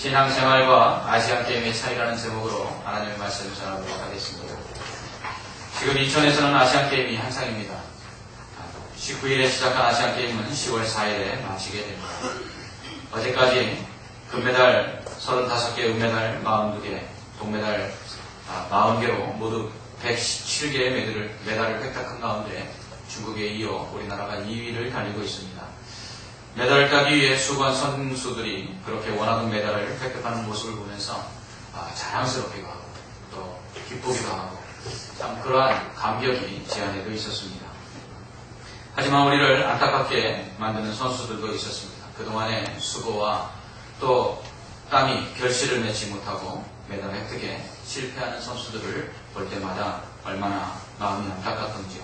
신앙생활과 아시안게임의 차이라는 제목으로 하나님의 말씀을 전하도록 하겠습니다. 지금 인천에서는 아시안게임이 한창입니다. 19일에 시작한 아시안게임은 10월 4일에 마치게 됩니다. 어제까지 금메달 35개, 은메달 42개, 동메달 40개로 모두 117개의 메달을 획득한 가운데 중국에 이어 우리나라가 2위를 달리고 있습니다. 메달을 따기 위해 수고한 선수들이 그렇게 원하던 메달을 획득하는 모습을 보면서 자랑스럽기도 하고 또 기쁘기도 하고 참 그러한 감격이 제 안에도 있었습니다. 하지만 우리를 안타깝게 만드는 선수들도 있었습니다. 그동안의 수고와 또 땀이 결실을 맺지 못하고 메달 획득에 실패하는 선수들을 볼 때마다 얼마나 마음이 안타깝던지요.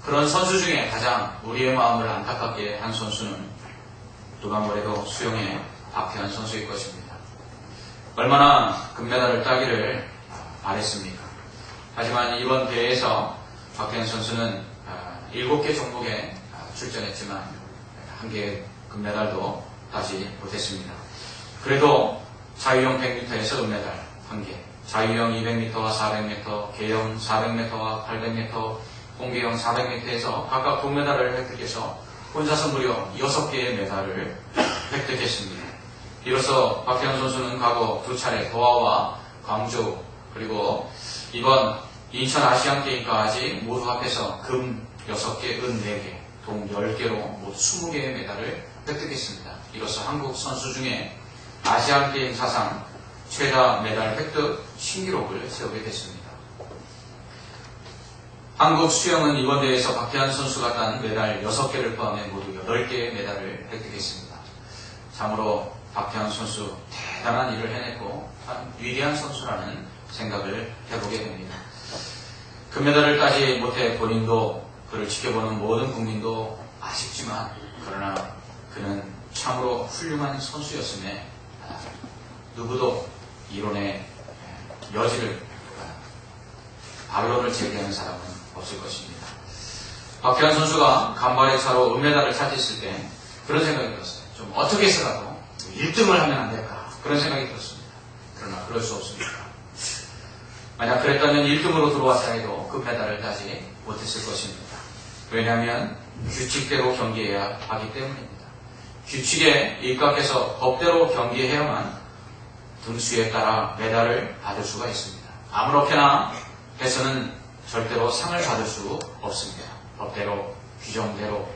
그런 선수 중에 가장 우리의 마음을 안타깝게 한 선수는 누가 뭐래도 수영의 박태환 선수일 것입니다. 얼마나 금메달을 따기를 바랬습니까? 하지만 이번 대회에서 박태환 선수는 7개 종목에 출전했지만 1개의 금메달도 따지 못했습니다. 그래도 자유형 100m에서 은메달 1개, 자유형 200m와 400m, 계형 400m와 800m, 공개형 400m에서 각각 동메달을 획득해서 혼자서 무려 6개의 메달을 획득했습니다. 이로써 박태환 선수는 과거 2차례 도하와 광주 그리고 이번 인천 아시안게임까지 모두 합해서 금 6개, 은 4개, 동 10개로 모두 20개의 메달을 획득했습니다. 이로써 한국 선수 중에 아시안게임 사상 최다 메달 획득 신기록을 세우게 됐습니다. 한국 수영은 이번 대회에서 박태환 선수가 딴 메달 6개를 포함해 모두 8개의 메달을 획득했습니다. 참으로 박태환 선수 대단한 일을 해냈고 참 위대한 선수라는 생각을 해보게 됩니다. 금메달을 따지 못해 본인도 그를 지켜보는 모든 국민도 아쉽지만 그러나 그는 참으로 훌륭한 선수였음에 누구도 이론의 여지를 반론을 제기하는 사람은 없을 것입니다. 박태환 선수가 간발의 차로 은메달을 차지했을 때 그런 생각이 들었어요. 좀 어떻게 해서라도 1등을 하면 안 될까 그런 생각이 들었습니다. 그러나 그럴 수 없습니다. 만약 그랬다면 1등으로 들어왔다 해도 금메달을 따지 못했을 것입니다. 왜냐하면 규칙대로 경기해야 하기 때문입니다. 규칙에 입각해서 법대로 경기해야만 등수에 따라 메달을 받을 수가 있습니다. 아무렇게나 해서는 절대로 상을 받을 수 없습니다. 법대로, 규정대로,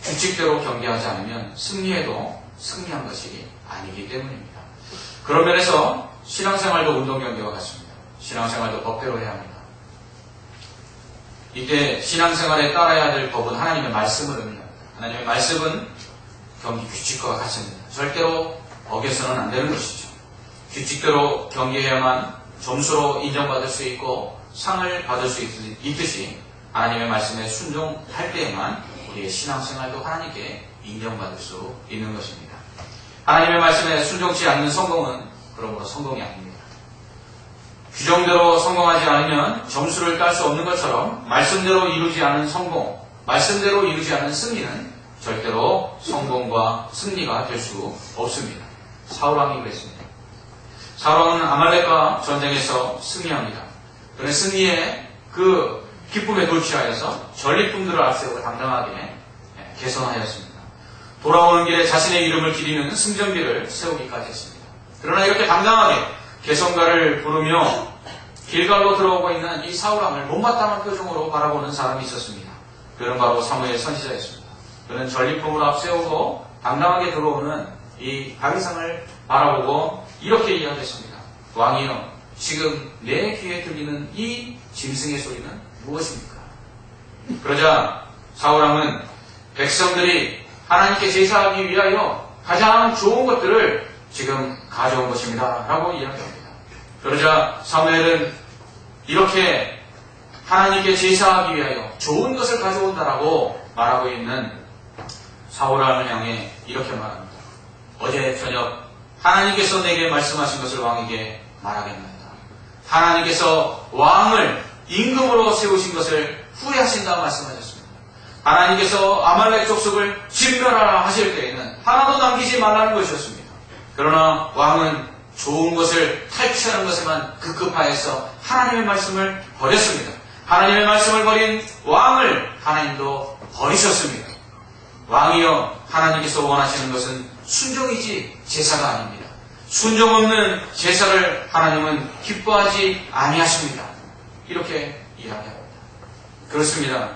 규칙대로 경기하지 않으면 승리해도 승리한 것이 아니기 때문입니다. 그런 면에서 신앙생활도 운동경기와 같습니다. 신앙생활도 법대로 해야 합니다. 이때 신앙생활에 따라야 될 법은 하나님의 말씀을 의미합니다. 하나님의 말씀은 경기 규칙과 같습니다. 절대로 어겨서는 안 되는 것이죠. 규칙대로 경기해야만 점수로 인정받을 수 있고 상을 받을 수 있듯이 하나님의 말씀에 순종할 때에만 우리의 신앙생활도 하나님께 인정받을 수 있는 것입니다. 하나님의 말씀에 순종치 않는 성공은 그러므로 성공이 아닙니다. 규정대로 성공하지 않으면 점수를 딸 수 없는 것처럼 말씀대로 이루지 않은 성공, 말씀대로 이루지 않은 승리는 절대로 성공과 승리가 될 수 없습니다. 사울왕이 그랬습니다. 사울왕은 아말렉과 전쟁에서 승리합니다. 그는 승리의 그 기쁨에 돌취하여서 전리품들을 앞세우고 당당하게 개선하였습니다. 돌아오는 길에 자신의 이름을 기리는 승전기를 세우기까지 했습니다. 그러나 이렇게 당당하게 개선가를 부르며 길갈로 들어오고 있는 이 사울왕을 못마땅한 표정으로 바라보는 사람이 있었습니다. 그는 바로 사무엘 선지자였습니다. 그는 전리품을 앞세우고 당당하게 들어오는 이 다윗왕을 바라보고 이렇게 이야기했습니다. 왕이여, 지금 내 귀에 들리는 이 짐승의 소리는 무엇입니까? 그러자 사울왕은 백성들이 하나님께 제사하기 위하여 가장 좋은 것들을 지금 가져온 것입니다 라고 이야기합니다. 그러자 사무엘은 이렇게 하나님께 제사하기 위하여 좋은 것을 가져온다라고 말하고 있는 사울왕을 향해 이렇게 말합니다. 어제 저녁 하나님께서 내게 말씀하신 것을 왕에게 말하겠나이다. 하나님께서 왕을 임금으로 세우신 것을 후회하신다고 말씀하셨습니다. 하나님께서 아말렉 족속을 진멸하라 하실 때에는 하나도 남기지 말라는 것이었습니다. 그러나 왕은 좋은 것을 탈취하는 것에만 급급하여서 하나님의 말씀을 버렸습니다. 하나님의 말씀을 버린 왕을 하나님도 버리셨습니다. 왕이여, 하나님께서 원하시는 것은 순종이지 제사가 아닙니다. 순종 없는 제사를 하나님은 기뻐하지 아니하십니다. 이렇게 이야기합니다. 그렇습니다.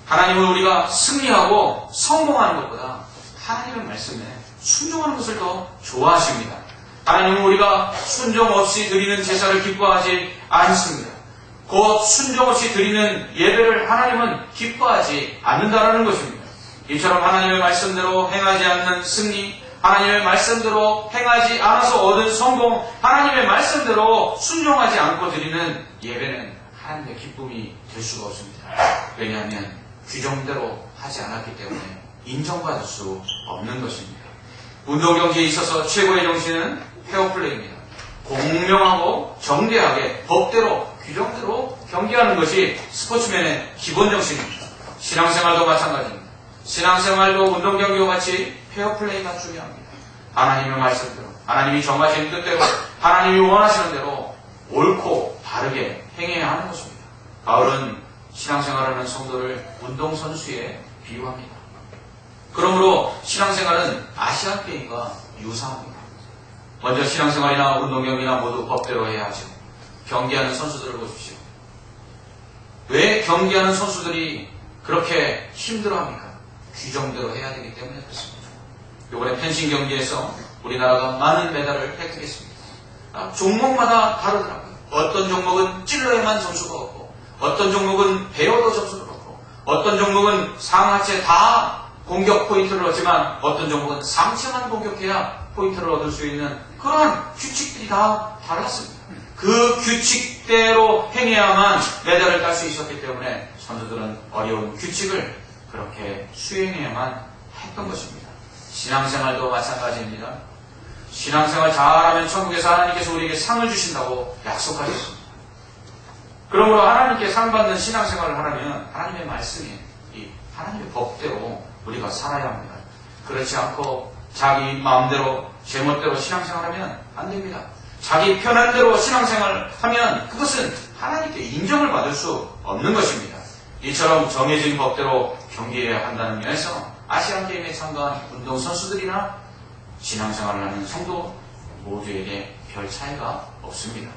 하나님은 우리가 승리하고 성공하는 것보다 하나님의 말씀에 순종하는 것을 더 좋아하십니다. 하나님은 우리가 순종 없이 드리는 제사를 기뻐하지 않습니다. 곧 순종 없이 드리는 예배를 하나님은 기뻐하지 않는다라는 것입니다. 이처럼 하나님의 말씀대로 행하지 않는 승리, 하나님의 말씀대로 행하지 않아서 얻은 성공, 하나님의 말씀대로 순종하지 않고 드리는 예배는 하나님의 기쁨이 될 수가 없습니다. 왜냐하면 규정대로 하지 않았기 때문에 인정받을 수 없는 것입니다. 운동 경기에 있어서 최고의 정신은 페어플레이입니다. 공명하고 정대하게 법대로 규정대로 경기하는 것이 스포츠맨의 기본 정신입니다. 신앙생활도 마찬가지입니다. 신앙생활도 운동 경기와 같이 페어플레이가 중요합니다. 하나님의 말씀대로, 하나님이 정하신 뜻대로, 하나님이 원하시는 대로 옳고 바르게 행해야 하는 것입니다. 바울은 신앙생활하는 성도를 운동선수에 비유합니다. 그러므로 신앙생활은 아시안게임과 유사합니다. 먼저 신앙생활이나 운동경기나 모두 법대로 해야 하죠. 경기하는 선수들을 보십시오. 왜 경기하는 선수들이 그렇게 힘들어합니까? 규정대로 해야 되기 때문에 그렇습니다. 이번에 펜싱 경기에서 우리나라가 많은 메달을 획득했습니다. 종목마다 다르더라고요. 어떤 종목은 찔러야만 점수가 없고, 어떤 종목은 베어도 점수를 얻고, 어떤 종목은 상하체 다 공격 포인트를 얻지만 어떤 종목은 상체만 공격해야 포인트를 얻을 수 있는 그러한 규칙들이 다 달랐습니다. 그 규칙대로 행해야만 메달을 딸 수 있었기 때문에 선수들은 어려운 규칙을 그렇게 수행해야만 했던 것입니다. 신앙생활도 마찬가지입니다. 신앙생활 잘하면 천국에서 하나님께서 우리에게 상을 주신다고 약속하셨습니다. 그러므로 하나님께 상 받는 신앙생활을 하려면 하나님의 말씀이 이 하나님의 법대로 우리가 살아야 합니다. 그렇지 않고 자기 마음대로 제멋대로 신앙생활하면 안 됩니다. 자기 편한 대로 신앙생활하면 그것은 하나님께 인정을 받을 수 없는 것입니다. 이처럼 정해진 법대로 경기해야 한다는 면에서 아시안게임에 참가한 운동선수들이나 신앙생활을 하는 성도 모두에게 별 차이가 없습니다.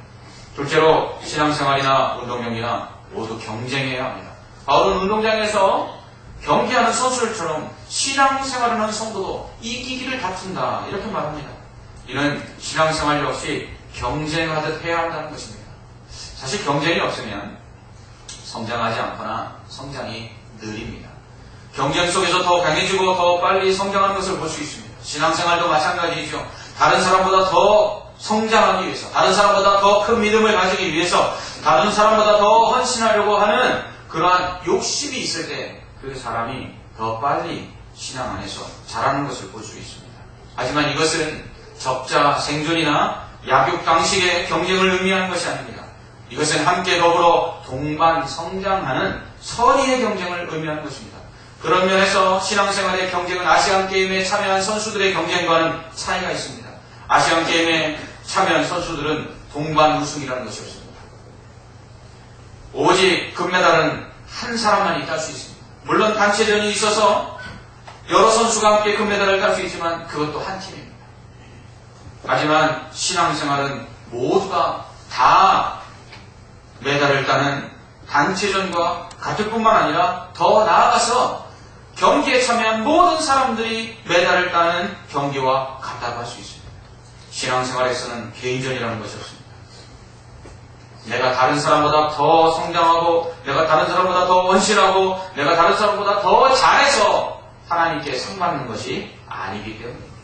둘째로 신앙생활이나 운동경기나 모두 경쟁해야 합니다. 바울은 운동장에서 경기하는 선수들처럼 신앙생활을 하는 성도도 이기기를 다툰다 이렇게 말합니다. 이는 신앙생활 역시 경쟁하듯 해야 한다는 것입니다. 사실 경쟁이 없으면 성장하지 않거나 성장이 느립니다. 경쟁 속에서 더 강해지고 더 빨리 성장하는 것을 볼 수 있습니다. 신앙생활도 마찬가지이죠. 다른 사람보다 더 성장하기 위해서, 다른 사람보다 더 큰 믿음을 가지기 위해서, 다른 사람보다 더 헌신하려고 하는 그러한 욕심이 있을 때 그 사람이 더 빨리 신앙 안에서 자라는 것을 볼 수 있습니다. 하지만 이것은 적자 생존이나 약육강식의 경쟁을 의미하는 것이 아닙니다. 이것은 함께 더불어 동반 성장하는 선의의 경쟁을 의미하는 것입니다. 그런 면에서 신앙생활의 경쟁은 아시안게임에 참여한 선수들의 경쟁과는 차이가 있습니다. 아시안게임에 참여한 선수들은 동반 우승이라는 것이 없습니다. 오직 금메달은 한 사람만이 딸 수 있습니다. 물론 단체전이 있어서 여러 선수가 함께 금메달을 딸 수 있지만 그것도 한 팀입니다. 하지만 신앙생활은 모두가 다 메달을 따는 단체전과 같을 뿐만 아니라 더 나아가서 경기에 참여한 모든 사람들이 메달을 따는 경기와 같다고 할 수 있습니다. 신앙생활에서는 개인전이라는 것이 없습니다. 내가 다른 사람보다 더 성장하고, 내가 다른 사람보다 더 원실하고, 내가 다른 사람보다 더 잘해서 하나님께 상 받는 것이 아니기 때문입니다.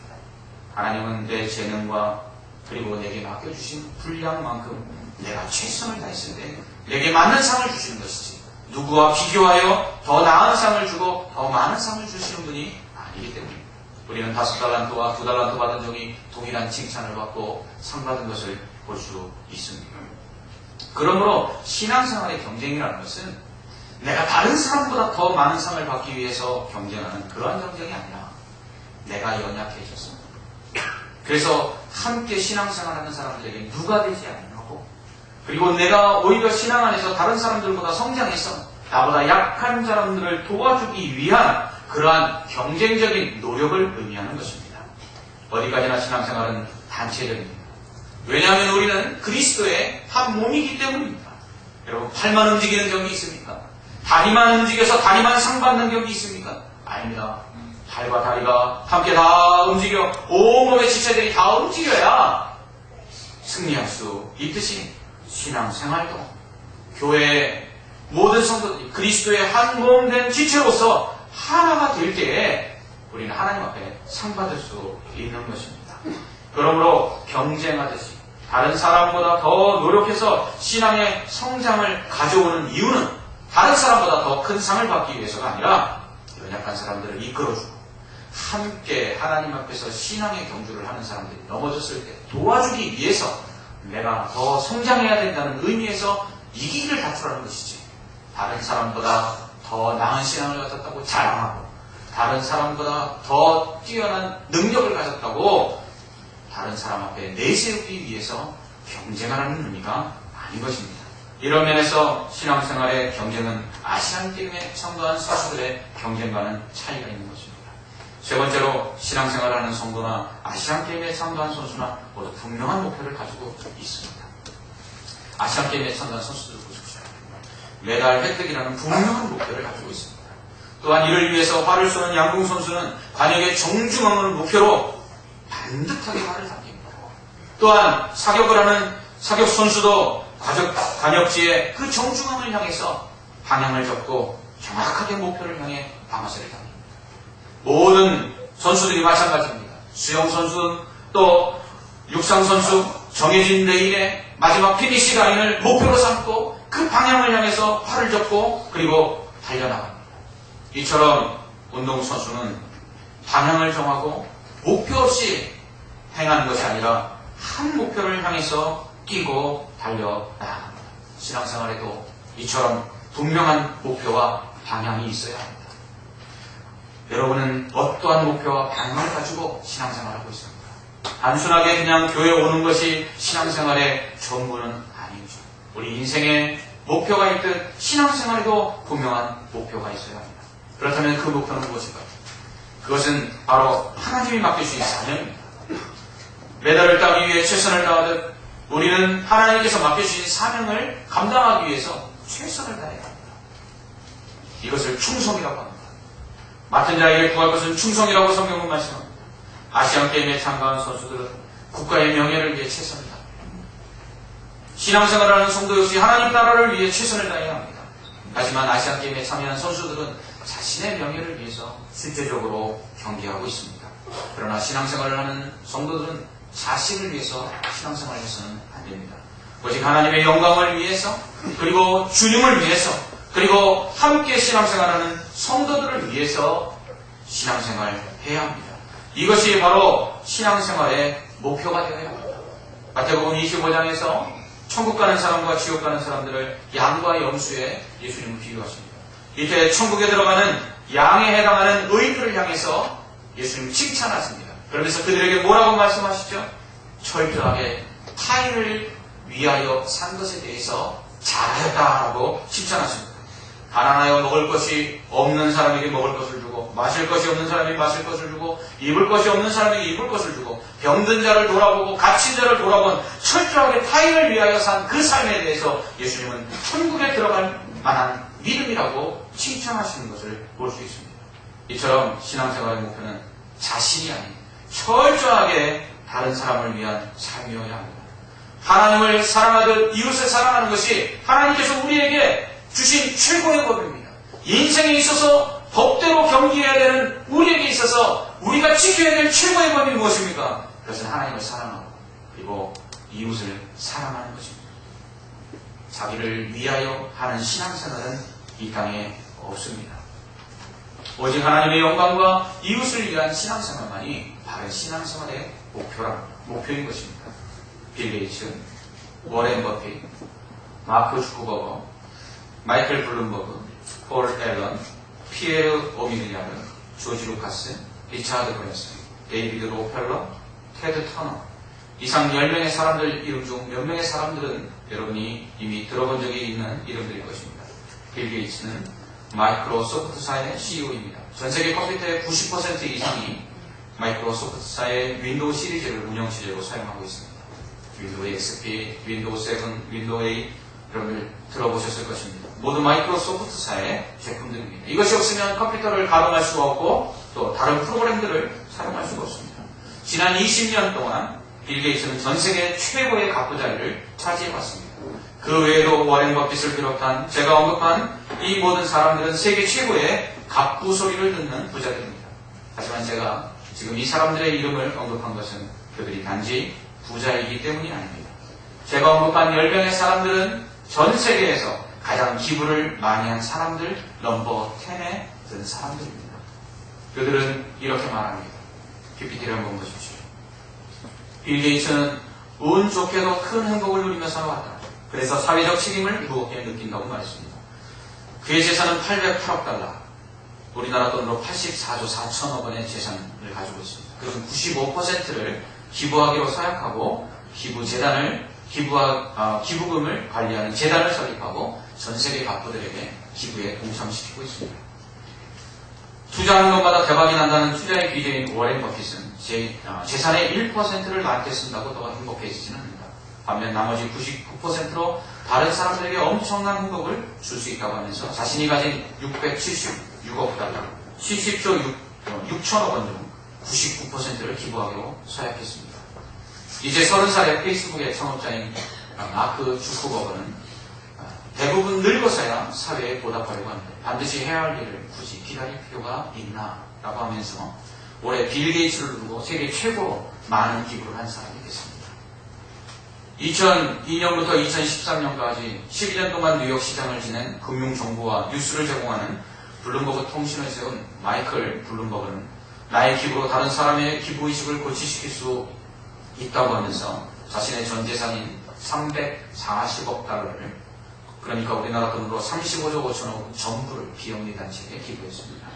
하나님은 내 재능과 그리고 내게 맡겨주신 분량만큼 내가 최선을 다했을 때 내게 맞는 상을 주시는 것이지, 누구와 비교하여 더 나은 상을 주고 더 많은 상을 주시는 분이 아니기 때문입니다. 우리는 5달란트와 2달란트 받은 종이 동일한 칭찬을 받고 상 받은 것을 볼 수 있습니다. 그러므로 신앙생활의 경쟁이라는 것은 내가 다른 사람보다 더 많은 상을 받기 위해서 경쟁하는 그러한 경쟁이 아니라 내가 연약해져서 그래서 함께 신앙생활하는 사람들에게 누가 되지 않냐고. 그리고 내가 오히려 신앙 안에서 다른 사람들보다 성장해서 나보다 약한 사람들을 도와주기 위한 그러한 경쟁적인 노력을 의미하는 것입니다. 어디까지나 신앙생활은 단체적입니다. 왜냐하면 우리는 그리스도의 한 몸이기 때문입니다. 여러분, 팔만 움직이는 경기 있습니까? 다리만 움직여서 다리만 상 받는 경기 있습니까? 아닙니다. 팔과 다리가 함께 다 움직여 온몸의 지체들이 다 움직여야 승리할 수 있듯이 신앙생활도 교회의 모든 성도들이 그리스도의 한 몸 된 지체로서 하나가 될 때에 우리는 하나님 앞에 상 받을 수 있는 것입니다. 그러므로 경쟁하듯이 다른 사람보다 더 노력해서 신앙의 성장을 가져오는 이유는 다른 사람보다 더 큰 상을 받기 위해서가 아니라 연약한 사람들을 이끌어주고 함께 하나님 앞에서 신앙의 경주를 하는 사람들이 넘어졌을 때 도와주기 위해서 내가 더 성장해야 된다는 의미에서 이기기를 다투라는 것이지, 다른 사람보다 더 나은 신앙을 가졌다고 자랑하고 다른 사람보다 더 뛰어난 능력을 가졌다고 다른 사람 앞에 내세우기 위해서 경쟁하라는 의미가 아닌 것입니다. 이런 면에서 신앙생활의 경쟁은 아시안게임에 참가한 선수들의 경쟁과는 차이가 있는 것입니다. 세 번째로, 신앙생활을 하는 성도나 아시안게임에 참가한 선수나 모두 분명한 목표를 가지고 있습니다. 아시안게임에 참가한 선수들을 보십시오. 메달 획득이라는 분명한 목표를 가지고 있습니다. 또한 이를 위해서 활을 쏘는 양궁 선수는 관역의 정중앙을 목표로 반듯하게 활을 당깁니다. 또한 사격을 하는 사격 선수도 관역지의 그 정중앙을 향해서 방향을 잡고 정확하게 목표를 향해 방아쇠를 당깁니다. 모든 선수들이 마찬가지입니다. 수영 선수, 또 육상 선수, 정해진 레일의 마지막 피니시 라인을 목표로 삼고 그 방향을 향해서 활을 잡고 그리고 달려나갑니다. 이처럼 운동선수는 방향을 정하고 목표 없이 행하는 것이 아니라 한 목표를 향해서 뛰고 달려나갑니다. 신앙생활에도 이처럼 분명한 목표와 방향이 있어야 합니다. 여러분은 어떠한 목표와 방향을 가지고 신앙생활을 하고 있습니까? 단순하게 그냥 교회에 오는 것이 신앙생활의 전부는 아니죠. 우리 인생에 목표가 있듯 신앙생활에도 분명한 목표가 있어야 합니다. 그렇다면 그 목표는 무엇일까요? 그것은 바로 하나님이 맡겨주신 사명입니다. 메달을 따기 위해 최선을 다하듯 우리는 하나님께서 맡겨주신 사명을 감당하기 위해서 최선을 다해야 합니다. 이것을 충성이라고 합니다. 맡은 자에게 구할 것은 충성이라고 성경은 말씀합니다. 아시안게임에 참가한 선수들은 국가의 명예를 위해 최선을 다합니다. 신앙생활을 하는 성도 역시 하나님 나라를 위해 최선을 다해야 합니다. 하지만 아시안게임에 참여한 선수들은 자신의 명예를 위해서 실제적으로 경기하고 있습니다. 그러나 신앙생활을 하는 성도들은 자신을 위해서 신앙생활을 해서는 안 됩니다. 오직 하나님의 영광을 위해서, 그리고 주님을 위해서, 그리고 함께 신앙생활하는 성도들을 위해서 신앙생활해야 합니다. 이것이 바로 신앙생활의 목표가 되어야 합니다. 마태복음 25장에서 천국 가는 사람과 지옥 가는 사람들을 양과 염소에 예수님은 비유하십니다. 이때 천국에 들어가는 양에 해당하는 의인들을 향해서 예수님 칭찬하십니다. 그러면서 그들에게 뭐라고 말씀하시죠? 철저하게 타인을 위하여 산 것에 대해서 잘하였다라고 칭찬하십니다. 가난하여 먹을 것이 없는 사람에게 먹을 것을 주고, 마실 것이 없는 사람에게 마실 것을 주고, 입을 것이 없는 사람에게 입을 것을 주고, 병든 자를 돌아보고 갇힌 자를 돌아본 철저하게 타인을 위하여 산 그 삶에 대해서 예수님은 천국에 들어갈 만한 믿음이라고 칭찬하시는 것을 볼 수 있습니다. 이처럼 신앙생활의 목표는 자신이 아닌 철저하게 다른 사람을 위한 삶이어야 합니다. 하나님을 사랑하듯 이웃을 사랑하는 것이 하나님께서 우리에게 주신 최고의 법입니다. 인생에 있어서 법대로 경기해야 되는 우리에게 있어서 우리가 지켜야 될 최고의 법이 무엇입니까? 그것은 하나님을 사랑하고 그리고 이웃을 사랑하는 것입니다. 자기를 위하여 하는 신앙생활은 이 땅에 없습니다. 오직 하나님의 영광과 이웃을 위한 신앙생활만이 바른 신앙생활의 목표인 것입니다. 빌 게이츠, 워렌 버핏, 마크 주커버거, 마이클 블룸버그, 폴 앨런, 피에르 오미니아르, 조지 루카스, 리차드 브랜슨, 데이비드 로펠러, 테드 터너. 이상 10명의 사람들 이름 중 몇 명의 사람들은 여러분이 이미 들어본 적이 있는 이름들일 것입니다. 빌 게이츠는 마이크로소프트사의 CEO입니다. 전 세계 컴퓨터의 90% 이상이 마이크로소프트사의 윈도우 시리즈를 운영체제로 사용하고 있습니다. 윈도우 XP, 윈도우 7, 윈도우 8 여러분들 들어보셨을 것입니다. 모두 마이크로소프트사의 제품들입니다. 이것이 없으면 컴퓨터를 가동할 수가 없고 또 다른 프로그램들을 사용할 수가 없습니다. 지난 20년 동안 빌 게이츠는 전 세계 최고의 갑부 자리를 차지해왔습니다. 그 외에도 워렌 버핏을 비롯한 제가 언급한 이 모든 사람들은 세계 최고의 갑부 소리를 듣는 부자들입니다. 하지만 제가 지금 이 사람들의 이름을 언급한 것은 그들이 단지 부자이기 때문이 아닙니다. 제가 언급한 10명의 사람들은 전 세계에서 가장 기부를 많이 한 사람들 넘버 10에 든 사람들입니다. 그들은 이렇게 말합니다. PPT를 한번 보십시오. 빌 게이츠는 운 좋게도 큰 행복을 누리며 살아왔다. 그래서 사회적 책임을 무겁게 느낀다고 말했습니다. 그의 재산은 808억 달러, 우리나라 돈으로 84조 4천억 원의 재산을 가지고 있습니다. 그중 95%를 기부하기로 서약하고 기부금을 관리하는 재단을 설립하고 전 세계 갑부들에게 기부에 동참시키고 있습니다. 투자하는 것마다 대박이 난다는 투자의 귀재인 워렌 버핏은 재산의 1%를 나한테 쓴다고 더 행복해지지는 않는다. 반면 나머지 99%로 다른 사람들에게 엄청난 행복을 줄 수 있다고 하면서 자신이 가진 676억 달러, 70조 6천억 원 중 99%를 기부하기로 서약했습니다. 이제 30살의 페이스북의 창업자인 마크 주커버그는 대부분 늙어서야 사회에 보답하려고 합니다. 반드시 해야 할 일을 굳이 기다릴 필요가 있나? 라고 하면서 올해 빌 게이츠를 두고 세계 최고로 많은 기부를 한 사람이 됐습니다. 2002년부터 2013년까지 12년 동안 뉴욕 시장을 지낸 금융정보와 뉴스를 제공하는 블룸버그 통신을 세운 마이클 블룸버그는 나의 기부로 다른 사람의 기부의식을 고취시킬 수 있다고 하면서 자신의 전 재산인 340억 달러를, 그러니까 우리나라 돈으로 35조 5천억 전부를 비영리 단체에 기부했습니다.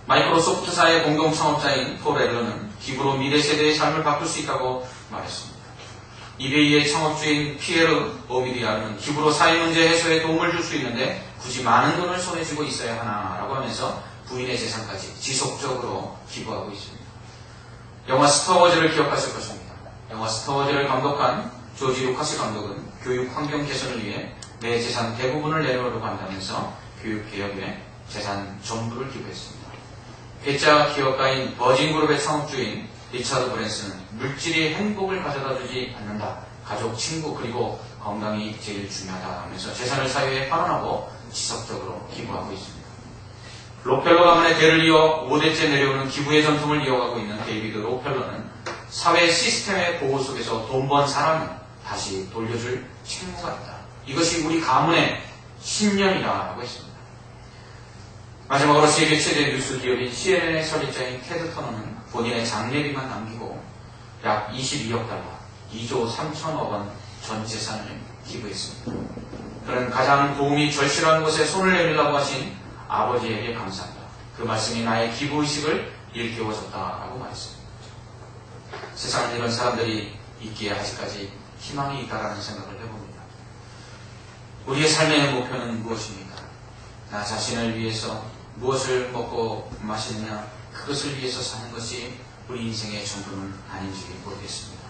마이크로소프트사의 공동 창업자인 폴 앨런은 기부로 미래 세대의 삶을 바꿀 수 있다고 말했습니다. 이베이의 창업주인 피에르 오미디아는 기부로 사회 문제 해소에 도움을 줄 수 있는데 굳이 많은 돈을 손에 쥐고 있어야 하나라고 하면서 부인의 재산까지 지속적으로 기부하고 있습니다. 영화 스타워즈를 기억하실 것입니다. 영화 스타워즈를 감독한 조지 루카스 감독은 교육 환경 개선을 위해 내 재산 대부분을 내놓으려고 한다면서 교육개혁에 재산 전부를 기부했습니다. 회자 기업가인 버진그룹의 창업주인 리차드 브랜슨은 물질이 행복을 가져다주지 않는다. 가족, 친구, 그리고 건강이 제일 중요하다 하면서 재산을 사회에 환원하고 지속적으로 기부하고 있습니다. 록펠러 가문의 대를 이어 5대째 내려오는 기부의 전통을 이어가고 있는 데이비드 록펠러는 사회 시스템의 보호 속에서 돈 번 사람을 다시 돌려줄 책무가 있다. 이것이 우리 가문의 신념이라고 했습니다. 마지막으로 세계 최대 뉴스 기업인 CNN의 설립자인 테드 터너는 본인의 장례비만 남기고 약 22억 달러, 2조 3천억 원 전 재산을 기부했습니다. 그는 가장 도움이 절실한 곳에 손을 내밀라고 하신 아버지에게 감사한다. 그 말씀이 나의 기부의식을 일깨워줬다라고 말했습니다. 세상에 이런 사람들이 있기에 아직까지 희망이 있다라는 생각을 해봅니다. 우리의 삶의 목표는 무엇입니까? 나 자신을 위해서 무엇을 먹고 마시느냐, 그것을 위해서 사는 것이 우리 인생의 전부는 아닌지 모르겠습니다.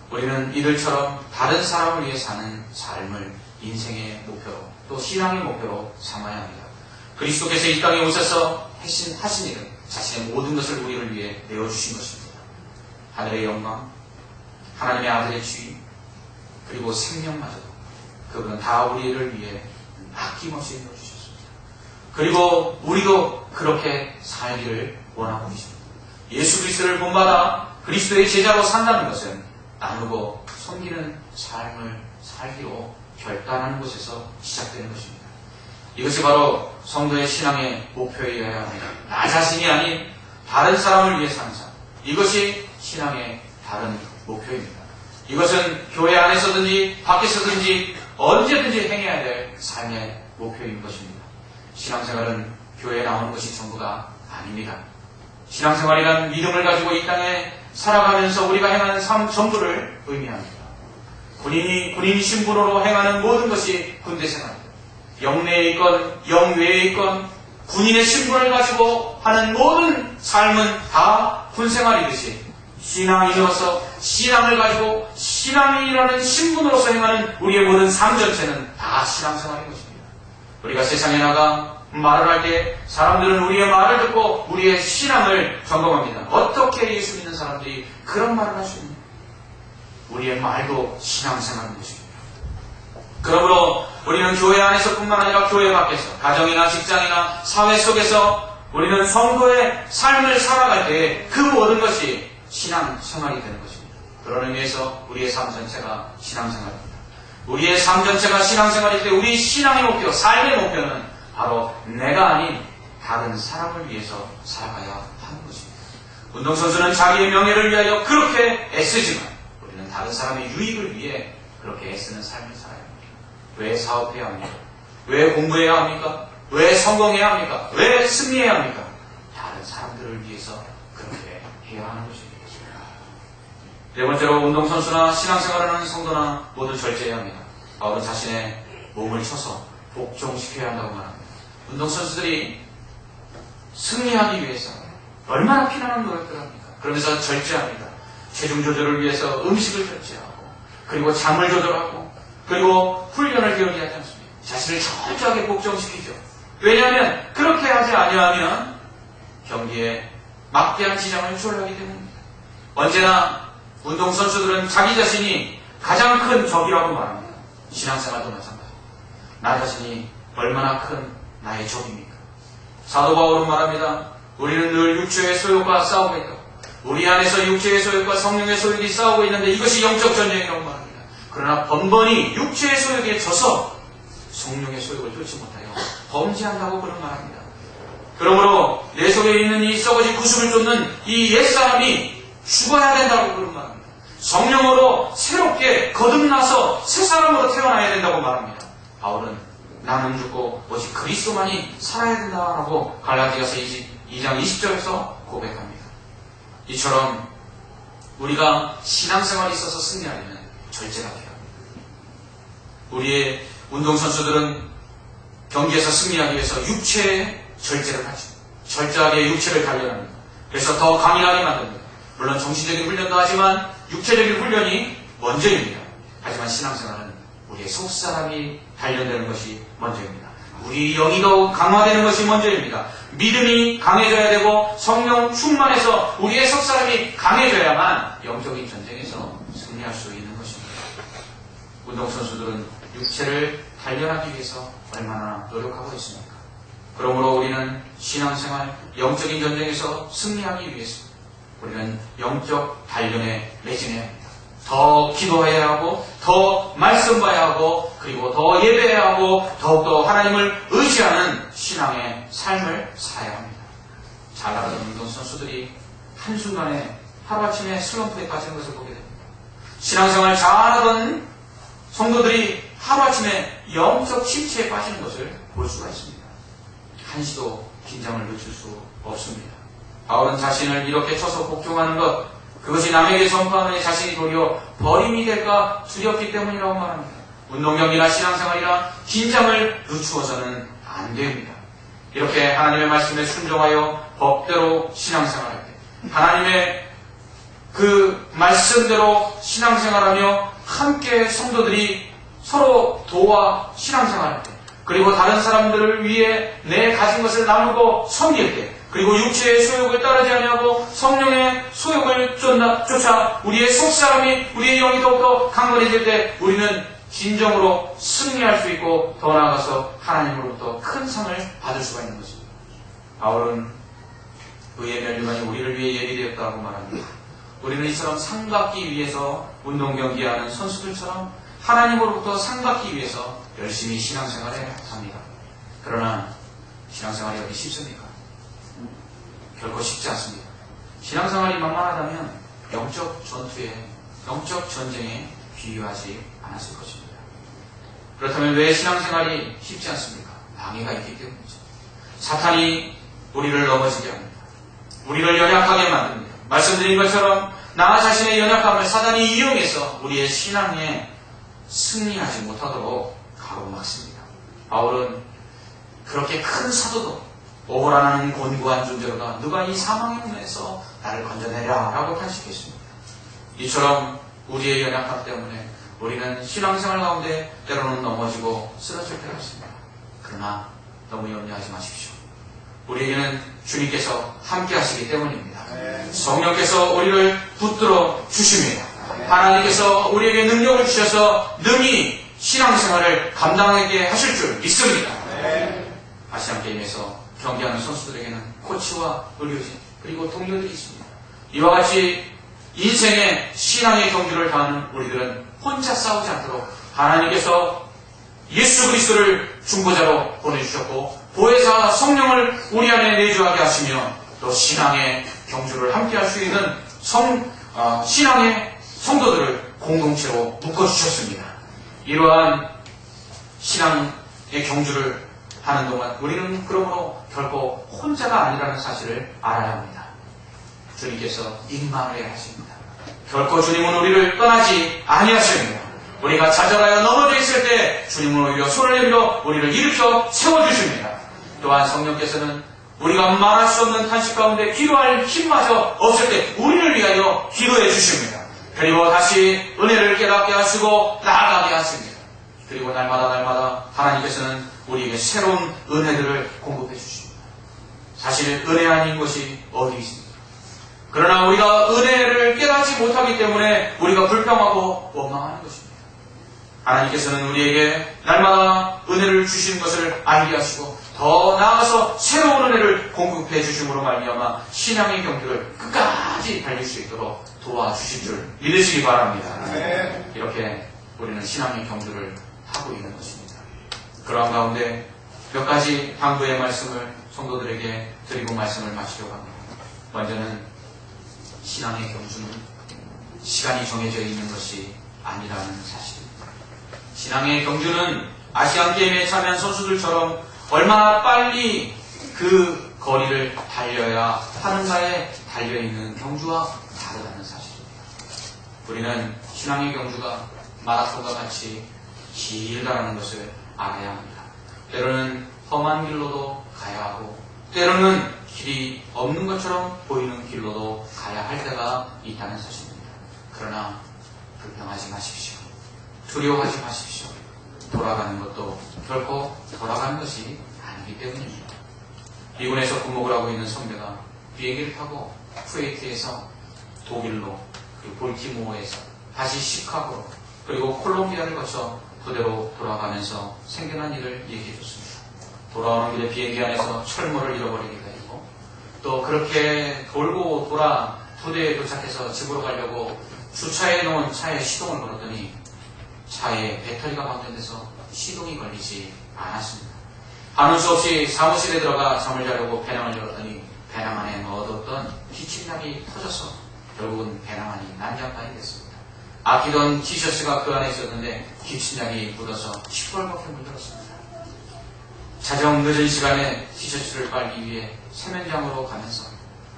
우리는 이들처럼 다른 사람을 위해 사는 삶을 인생의 목표로, 또 신앙의 목표로 삼아야 합니다. 그리스도께서 이 땅에 오셔서 하신 일은 자신의 모든 것을 우리를 위해 내어주신 것입니다. 하늘의 영광, 하나님의 아들의 주의, 그리고 생명마저도 그분은 다 우리를 위해 아낌없이 내어주셨습니다. 그리고 우리도 그렇게 살기를 원하고 계십니다. 예수 그리스도를 본받아 그리스도의 제자로 산다는 것은 나누고 섬기는 삶을 살기로 결단하는 곳에서 시작되는 것입니다. 이것이 바로 성도의 신앙의 목표이어야 합니다. 나 자신이 아닌 다른 사람을 위해 사는 삶. 이것이 신앙의 다른 목표입니다. 이것은 교회 안에서든지 밖에서든지 언제든지 행해야 될 삶의 목표인 것입니다. 신앙생활은 교회에 나오는 것이 전부가 아닙니다. 신앙생활이란 믿음을 가지고 이 땅에 살아가면서 우리가 행하는 삶 전부를 의미합니다. 군인 신분으로 행하는 모든 것이 군대 생활입니다. 영내에 있건 영외에 있건 군인의 신분을 가지고 하는 모든 삶은 다 군생활이듯이 신앙인으로서 신앙을 가지고 신앙인이라는 신분으로서 행하는 우리의 모든 삶 전체는 다 신앙생활인 것입니다. 우리가 세상에 나가 말을 할 때 사람들은 우리의 말을 듣고 우리의 신앙을 점검합니다. 어떻게 예수 믿는 사람들이 그런 말을 할 수 있느냐? 우리의 말도 신앙생활인 것입니다. 그러므로 우리는 교회 안에서뿐만 아니라 교회 밖에서 가정이나 직장이나 사회 속에서 우리는 성도의 삶을 살아갈 때 그 모든 것이 신앙생활이 되는 것입니다. 그런 의미에서 우리의 삶 전체가 신앙생활입니다. 우리의 삶 전체가 신앙생활일 때 우리 신앙의 목표, 삶의 목표는 바로 내가 아닌 다른 사람을 위해서 살아가야 하는 것입니다. 운동선수는 자기의 명예를 위하여 그렇게 애쓰지만 우리는 다른 사람의 유익을 위해 그렇게 애쓰는 삶을 살아야 합니다. 왜 사업해야 합니까? 왜 공부해야 합니까? 왜 성공해야 합니까? 왜 승리해야 합니까? 다른 사람들을 위해서 그렇게 해야 하는 것입니다. 네 번째로 운동선수나 신앙생활하는 성도나 모두 절제해야 합니다. 바울은 자신의 몸을 쳐서 복종시켜야 한다고 말합니다. 운동선수들이 승리하기 위해서 얼마나 피나는 노력들을 합니까? 그러면서 절제합니다. 체중 조절을 위해서 음식을 절제하고 그리고 잠을 조절하고 그리고 훈련을 기울이지 않습니다. 자신을 철저하게 복종시키죠. 왜냐하면 그렇게 하지 아니하면 경기에 막대한 지장을 초래하기 때문입니다. 언제나 운동선수들은 자기 자신이 가장 큰 적이라고 말합니다. 신앙생활도 마찬가지입니다. 나 자신이 얼마나 큰 나의 적입니까? 사도 바울은 말합니다. 우리는 늘 육체의 소욕과 싸우고 있다. 우리 안에서 육체의 소욕과 성령의 소욕이 싸우고 있는데 이것이 영적 전쟁이라고 말합니다. 그러나 번번이 육체의 소욕에 져서 성령의 소욕을 뚫지 못하여 범죄한다고 그런 말합니다. 그러므로 내 속에 있는 이 썩어진 구습을 쫓는 이 옛사람이 죽어야 된다고 그런 말합니다. 성령으로 새롭게 거듭나서 새 사람으로 태어나야 된다고 말합니다. 바울은 나는 죽고 오직 그리스도만이 살아야 된다라고 갈라디아서 2장 20절에서 고백합니다. 이처럼 우리가 신앙생활이 있어서 승리하려면 절제가 필요합니다. 우리의 운동선수들은 경기에서 승리하기 위해서 육체의 절제를 하죠. 철저하게 육체를 단련합니다. 그래서 더 강인하게 만듭니다. 물론 정신적인 훈련도 하지만 육체적인 훈련이 먼저입니다. 하지만 신앙생활은 우리의 속사람이 단련되는 것이 먼저입니다. 우리 영이 더욱 강화되는 것이 먼저입니다. 믿음이 강해져야 되고 성령 충만해서 우리의 속사람이 강해져야만 영적인 전쟁에서 승리할 수 있는 것입니다. 운동선수들은 육체를 단련하기 위해서 얼마나 노력하고 있습니까? 그러므로 우리는 신앙생활, 영적인 전쟁에서 승리하기 위해서 우리는 영적 단련에 매진해야 합니다. 더 기도해야 하고 더 말씀 봐야 하고 그리고 더 예배해야 하고 더욱더 하나님을 의지하는 신앙의 삶을 살아야 합니다. 잘 나가던 운동선수들이 한순간에 하루아침에 슬럼프에 빠지는 것을 보게 됩니다. 신앙생활 잘하던 성도들이 하루아침에 영적 침체에 빠지는 것을 볼 수가 있습니다. 한시도 긴장을 늦출 수 없습니다. 바울은 자신을 이렇게 쳐서 복종하는 것, 그것이 남에게 전파하는 자신이 도리어 버림이 될까 두렵기 때문이라고 말합니다. 운동경기나 신앙생활이나 긴장을 늦추어서는 안 됩니다. 이렇게 하나님의 말씀에 순종하여 법대로 신앙생활할 때 하나님의 그 말씀대로 신앙생활하며 함께 성도들이 서로 도와 신앙생활할 때 그리고 다른 사람들을 위해 내 가진 것을 나누고 섬길 때 그리고 육체의 소욕을 따르지 아니하고 성령의 소욕을 쫓아 우리의 속사람이 우리의 영이 더욱더 강건해질 때 우리는 진정으로 승리할 수 있고 더 나아가서 하나님으로부터 큰 상을 받을 수가 있는 것입니다. 바울은 의의 멸류관이 우리를 위해 예비되었다고 말합니다. 우리는 이처럼 상 받기 위해서 운동경기하는 선수들처럼 하나님으로부터 상 받기 위해서 열심히 신앙생활을 합니다. 그러나 신앙생활이 어디 쉽습니까? 결코 쉽지 않습니다. 신앙생활이 만만하다면 영적 전투에, 영적 전쟁에 비유하지 않았을 것입니다. 그렇다면 왜 신앙생활이 쉽지 않습니까? 방해가 있기 때문이죠. 사탄이 우리를 넘어지게 합니다. 우리를 연약하게 만듭니다. 말씀드린 것처럼 나 자신의 연약함을 사단이 이용해서 우리의 신앙에 승리하지 못하도록 가로막습니다. 바울은 그렇게 큰 사도도 오호라는 곤고한 존재로다 누가 이 사망의 문에서 나를 건져내랴 라고 탄식했습니다. 이처럼 우리의 연약함 때문에 우리는 신앙생활 가운데 때로는 넘어지고 쓰러질 때가 있습니다. 그러나 너무 염려하지 마십시오. 우리에게는 주님께서 함께 하시기 때문입니다. 성령께서 우리를 붙들어 주십니다. 하나님께서 우리에게 능력을 주셔서 능히 신앙생활을 감당하게 하실 줄 믿습니다. 아시안게임에서 경기하는 선수들에게는 코치와 의료진 그리고 동료들이 있습니다. 이와 같이 인생의 신앙의 경주를 다하는 우리들은 혼자 싸우지 않도록 하나님께서 예수 그리스도를 중보자로 보내주셨고 보혜사 성령을 우리 안에 내주하게 하시며 또 신앙의 경주를 함께 할 수 있는 신앙의 성도들을 공동체로 묶어주셨습니다. 이러한 신앙의 경주를 하는 동안 우리는 그러므로 결코 혼자가 아니라는 사실을 알아야 합니다. 주님께서 임마누엘 하십니다. 결코 주님은 우리를 떠나지 아니하십니다. 우리가 좌절하여 넘어져 있을 때 주님은 오히려 손을 내밀어 우리를 일으켜 세워주십니다. 또한 성령께서는 우리가 말할 수 없는 탄식 가운데 기도할 힘마저 없을 때 우리를 위하여 기도해 주십니다. 그리고 다시 은혜를 깨닫게 하시고 나아가게 하십니다. 그리고 날마다 하나님께서는 우리에게 새로운 은혜들을 공급해 주십니다. 사실 은혜 아닌 것이 어디 있습니까? 그러나 우리가 은혜를 깨닫지 못하기 때문에 우리가 불평하고 원망하는 것입니다. 하나님께서는 우리에게 날마다 은혜를 주시는 것을 알게 하시고 더 나아가서 새로운 은혜를 공급해 주심으로 말미암아 신앙의 경주를 끝까지 달릴 수 있도록 도와주실 줄 믿으시기 바랍니다. 이렇게 우리는 신앙의 경주를 하고 있는 것입니다. 그러한 가운데 몇 가지 당부의 말씀을 성도들에게 드리고 말씀을 마치려고 합니다. 먼저는 신앙의 경주는 시간이 정해져 있는 것이 아니라는 사실입니다. 신앙의 경주는 아시안게임에 참여한 선수들처럼 얼마나 빨리 그 거리를 달려야 하는가에 달려있는 경주와 다르다는 사실입니다. 우리는 신앙의 경주가 마라톤과 같이 길다는 것을 알아야 합니다. 때로는 험한 길로도 가야 하고 때로는 길이 없는 것처럼 보이는 길로도 가야 할 때가 있다는 사실입니다. 그러나 불평하지 마십시오. 두려워하지 마십시오. 돌아가는 것도 결코 돌아가는 것이 아니기 때문입니다. 미군에서 군목을 하고 있는 선배가 비행기를 타고 쿠웨이트에서 독일로 그리고 볼티모어에서 다시 시카고로 그리고 콜롬비아를 거쳐 부대로 돌아가면서 생겨난 일을 얘기해 줬습니다. 돌아오는 길에 비행기 안에서 철모를 잃어버리기도 했고 또 그렇게 돌고 돌아 부대에 도착해서 집으로 가려고 주차해 놓은 차에 시동을 걸었더니 차에 배터리가 방전돼서 시동이 걸리지 않았습니다. 하는 수 없이 사무실에 들어가 잠을 자려고 배낭을 열었더니 배낭 안에 넣어뒀던 기침약이 터져서 결국은 배낭 안이 난장판이 됐습니다. 아끼던 티셔츠가 그 안에 있었는데 기침약이 묻어서 시뻘겋게 물들었습니다. 자정 늦은 시간에 티셔츠를 빨기 위해 세면장으로 가면서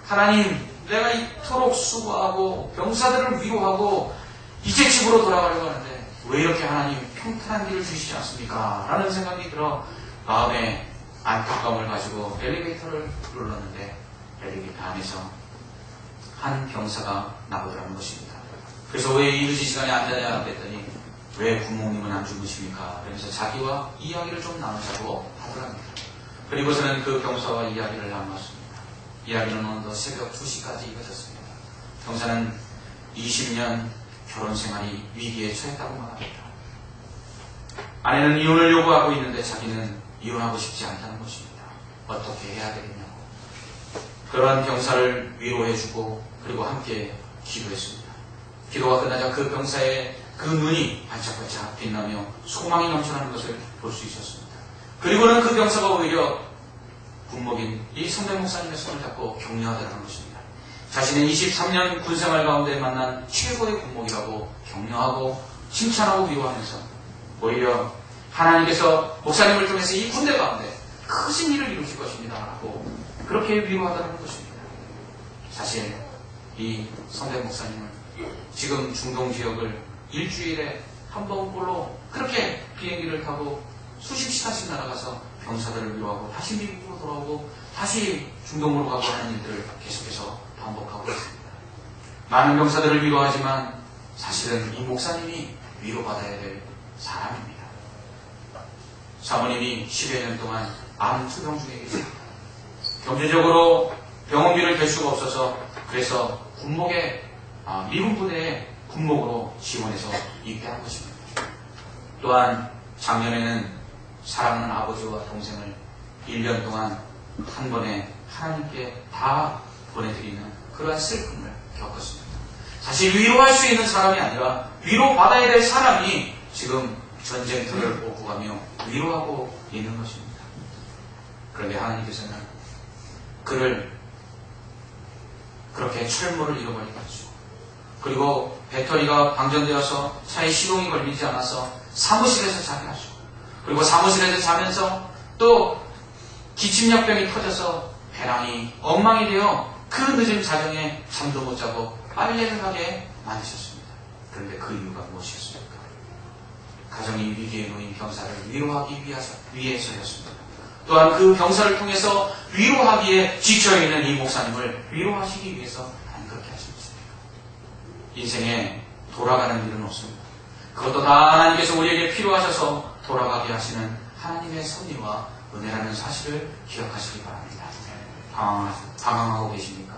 하나님, 내가 이토록 수고하고 병사들을 위로하고 이제 집으로 돌아가려고 하는데 왜 이렇게 하나님 평탄한 길을 주시지 않습니까? 라는 생각이 들어 마음에 안타까움을 가지고 엘리베이터를 눌렀는데 엘리베이터 안에서 한 병사가 나오더라는 것입니다. 그래서 왜 이 늦은 시간에 앉아야 했더니 왜 부모님은 안 주무십니까? 그러면서 자기와 이야기를 좀 나누자고 하더랍니다. 그리고서는 그 병사와 이야기를 나누었습니다. 이야기는 어느덧 새벽 2시까지 이어졌습니다. 병사는 20년 결혼 생활이 위기에 처했다고 말합니다. 아내는 이혼을 요구하고 있는데 자기는 이혼하고 싶지 않다는 것입니다. 어떻게 해야 되겠냐고. 그러한 병사를 위로해주고 그리고 함께 기도했습니다. 기도가 끝나자 그 병사의 그 눈이 반짝반짝 빛나며 소망이 넘쳐나는 것을 볼 수 있었습니다. 그리고는 그 병사가 오히려 군목인 이 선배 목사님의 손을 잡고 격려하더라는 것입니다. 자신의 23년 군생활 가운데 만난 최고의 군목이라고 격려하고 칭찬하고 위로하면서 오히려 하나님께서 목사님을 통해서 이 군대 가운데 크신 일을 이루실 것입니다 라고 그렇게 위로하더라는 것입니다. 사실 이 성대 목사님을 지금 중동 지역을 일주일에 한 번꼴로 그렇게 비행기를 타고 수십 시간씩 날아가서 병사들을 위로하고 다시 미국으로 돌아오고 다시 중동으로 가고 하는 일들을 계속해서 반복하고 있습니다. 많은 병사들을 위로하지만 사실은 이 목사님이 위로받아야 될 사람입니다. 사모님이 10여 년 동안 암 투병 중에 계십니다. 경제적으로 병원비를 댈 수가 없어서 그래서 미군 부대에 군목으로 지원해서 입대한 것입니다. 또한 작년에는 사랑하는 아버지와 동생을 1년 동안 한 번에 하나님께 다 보내드리는 그러한 슬픔을 겪었습니다. 사실 위로할 수 있는 사람이 아니라 위로받아야 될 사람이 지금 전쟁터를 오고 가며 위로하고 있는 것입니다. 그런데 하나님께서는 그를 그렇게 철모를 잃어버리게 하시고, 그리고 배터리가 방전되어서 차에 시동이 걸리지 않아서 사무실에서 자게 하시고, 그리고 사무실에서 자면서 또 기침약병이 터져서 배낭이 엉망이 되어 그 늦은 자정에 잠도 못 자고 빨래를 하게 만드셨습니다. 그런데 그 이유가 무엇이었습니까? 가정이 위기에 놓인 병사를 위로하기 위해서였습니다. 또한 그 병사를 통해서 위로하기에 지쳐있는 이 목사님을 위로하시기 위해서 안 그렇게 하신 것입니다. 인생에 돌아가는 일은 없습니다. 그것도 다 하나님께서 우리에게 필요하셔서 돌아가게 하시는 하나님의 섭리와 은혜라는 사실을 기억하시기 바랍니다. 방황하고 계십니까?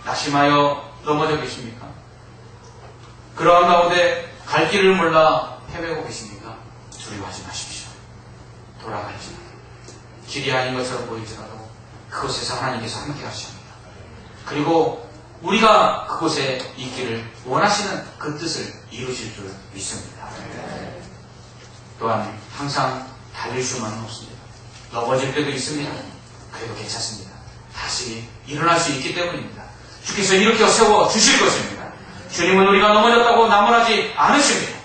낙심하여 넘어져 계십니까? 그러한 가운데 갈 길을 몰라 헤매고 계십니까? 두려워하지 마십시오. 돌아가십시오. 길이 아닌 것처럼 보일지라도 그곳에서 하나님께서 함께 하십니다. 그리고 우리가 그곳에 있기를 원하시는 그 뜻을 이루실 줄 믿습니다. 또한 항상 달릴 수만은 없습니다. 넘어질 때도 있습니다. 그래도 괜찮습니다. 다시 일어날 수 있기 때문입니다. 주께서 일으켜 세워 주실 것입니다. 주님은 우리가 넘어졌다고 나무라지 않으십니다.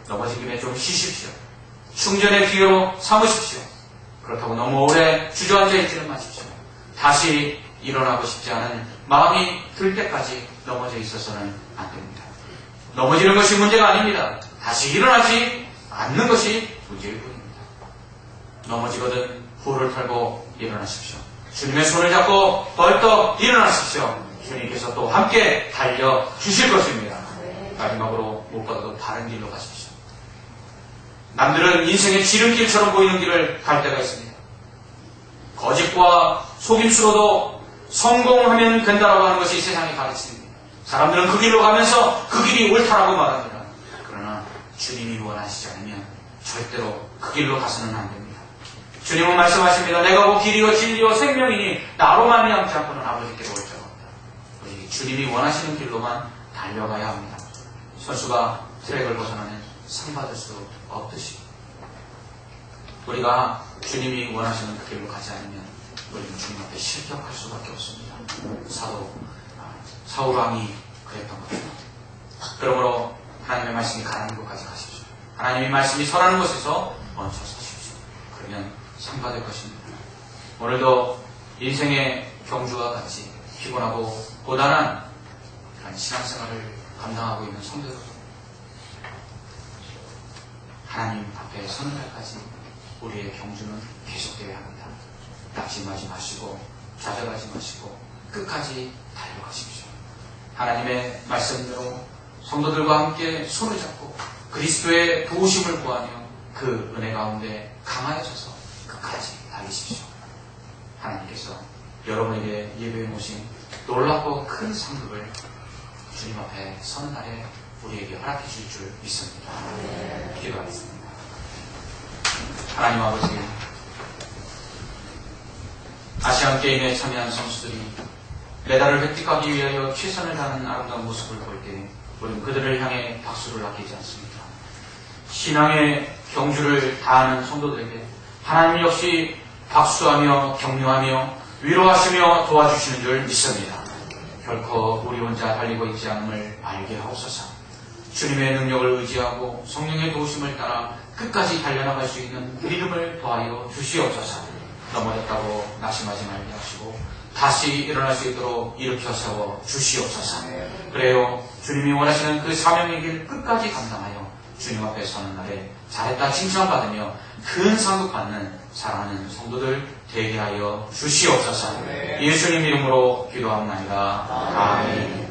넘어지기에 좀 쉬십시오. 충전의 기회로 삼으십시오. 그렇다고 너무 오래 주저앉아 있지는 마십시오. 다시 일어나고 싶지 않은 마음이 들 때까지 넘어져 있어서는 안 됩니다. 넘어지는 것이 문제가 아닙니다. 다시 일어나지 않는 것이 문제일 뿐입니다. 넘어지거든 후를 털고 일어나십시오. 주님의 손을 잡고 벌떡 일어나십시오. 주님께서 또 함께 달려주실 것입니다. 마지막으로 무엇보다도 다른 길로 가십시오. 남들은 인생의 지름길처럼 보이는 길을 갈 때가 있습니다. 거짓과 속임수로도 성공하면 된다라고 하는 것이 세상의 가르침입니다. 사람들은 그 길로 가면서 그 길이 옳다라고 말합니다. 그러나 주님이 원하시지 않으면 절대로 그 길로 가서는 안 됩니다. 주님은 말씀하십니다. 내가 곧 길이요 진리요 생명이니 나로 말미암지 않고는 아버지께로 올 자가 없다. 우리 주님이 원하시는 길로만 달려가야 합니다. 선수가 트랙을 벗어나면 상 받을 수 없듯이 우리가 주님이 원하시는 그 길로 가지 않으면 우리는 주님 앞에 실격할 수밖에 없습니다. 사울왕이 그랬던 것입니다. 그러므로 하나님의 말씀이 가라는 곳까지 가십시오. 하나님의 말씀이 서라는 곳에서 멈춰 서십시오. 그러면 상 받을 것입니다. 오늘도 인생의 경주와 같이 피곤하고 고단한 그런 신앙생활을 감당하고 있는 성도 여러분, 하나님 앞에 서는 날까지 우리의 경주는 계속되어야 합니다. 낙심하지 마시고 좌절하지 마시고 끝까지 달려가십시오. 하나님의 말씀대로 성도들과 함께 손을 잡고 그리스도의 도우심을 구하며 그 은혜 가운데 강하여져서 끝까지 달리십시오. 하나님께서 여러분에게 예배해 모신 놀랍고 큰 상급을 주님 앞에 서는 날에 우리에게 허락해 줄 줄 믿습니다. 기도하겠습니다. 하나님 아버지, 아시안게임에 참여한 선수들이 메달을 획득하기 위하여 최선을 다하는 아름다운 모습을 볼 때 우리는 그들을 향해 박수를 아끼지 않습니다. 신앙의 경주를 다하는 성도들에게 하나님 역시 박수하며 격려하며 위로하시며 도와주시는 줄 믿습니다. 결코 우리 혼자 달리고 있지 않음을 알게 하옵소서. 주님의 능력을 의지하고 성령의 도우심을 따라 끝까지 달려나갈 수 있는 믿음을 더하여 주시옵소서. 넘어졌다고 낙심하지 말게 하시고 다시 일어날 수 있도록 일으켜 세워 주시옵소서. 그래요. 주님이 원하시는 그 사명의 길 끝까지 감당하여 주님 앞에 서는 날에 잘했다 칭찬받으며 큰 상급 받는 사랑하는 성도들 되게 하여 주시옵소서. 예수님 이름으로 기도합니다. 아멘.